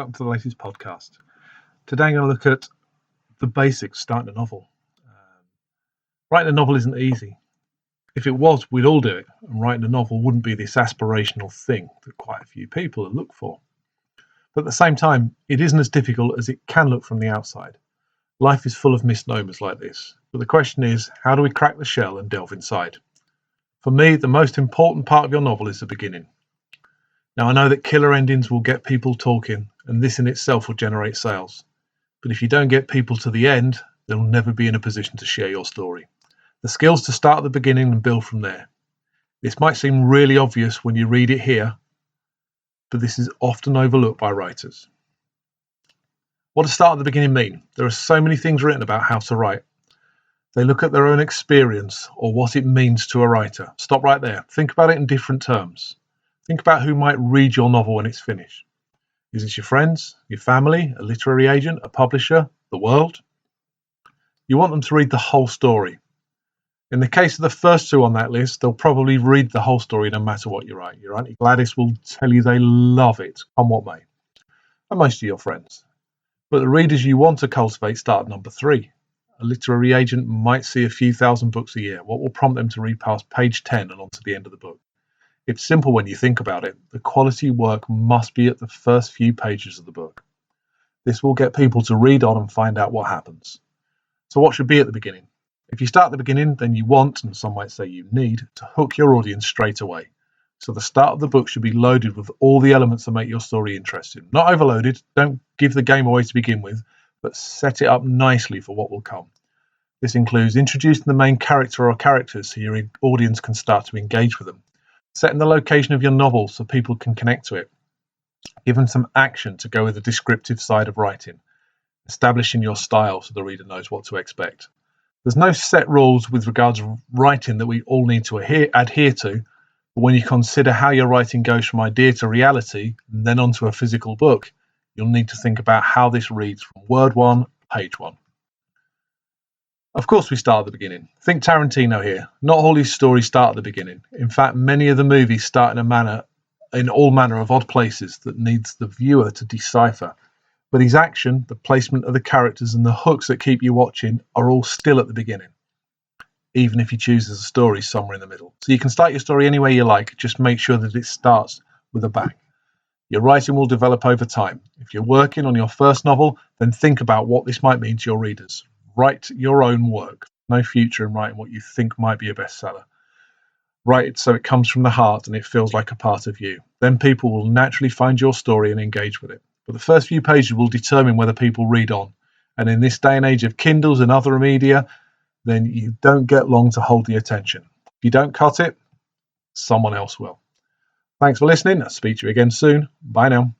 welcome to the latest podcast. Today I'm going to look at the basics of starting a novel. Writing a novel isn't easy. If it was, we'd all do it, and writing a novel wouldn't be this aspirational thing that quite a few people look for. But at the same time, it isn't as difficult as it can look from the outside. Life is full of misnomers like this, but the question is, how do we crack the shell and delve inside? For me, the most important part of your novel is the beginning. Now, I know that killer endings will get people talking, and this in itself will generate sales. But if you don't get people to the end, they'll never be in a position to share your story. The skills to start at the beginning and build from there. This might seem really obvious when you read it here, but this is often overlooked by writers. What does start at the beginning mean? There are so many things written about how to write. They look at their own experience or what it means to a writer. Stop right there. Think about it in different terms. Think about who might read your novel when it's finished. Is it your friends, your family, a literary agent, a publisher, the world? You want them to read the whole story. In the case of the first two on that list, they'll probably read the whole story no matter what you write. Your Auntie Gladys will tell you they love it, come what may. And most of your friends. But the readers you want to cultivate start at number 3. A literary agent might see a few thousand books a year. What will prompt them to read past page 10 and on to the end of the book? It's simple when you think about it. The quality work must be at the first few pages of the book. This will get people to read on and find out what happens. So what should be at the beginning? If you start at the beginning, then you want, and some might say you need, to hook your audience straight away. So the start of the book should be loaded with all the elements that make your story interesting. Not overloaded, don't give the game away to begin with, but set it up nicely for what will come. This includes introducing the main character or characters so your audience can start to engage with them. Setting the location of your novel so people can connect to it. Give them some action to go with the descriptive side of writing. Establishing your style so the reader knows what to expect. There's no set rules with regards to writing that we all need to adhere to, but when you consider how your writing goes from idea to reality and then onto a physical book, you'll need to think about how this reads from word 1, page 1. Of course we start at the beginning. Think Tarantino here. Not all his stories start at the beginning. In fact, many of the movies start in all manner of odd places that needs the viewer to decipher. But his action, the placement of the characters and the hooks that keep you watching are all still at the beginning. Even if he chooses a story somewhere in the middle. So you can start your story any way you like, just make sure that it starts with a bang. Your writing will develop over time. If you're working on your first novel, then think about what this might mean to your readers. Write your own work. No future in writing what you think might be a bestseller. Write it so it comes from the heart and it feels like a part of you. Then people will naturally find your story and engage with it. But the first few pages will determine whether people read on. And in this day and age of Kindles and other media, then you don't get long to hold the attention. If you don't cut it, someone else will. Thanks for listening. I'll speak to you again soon. Bye now.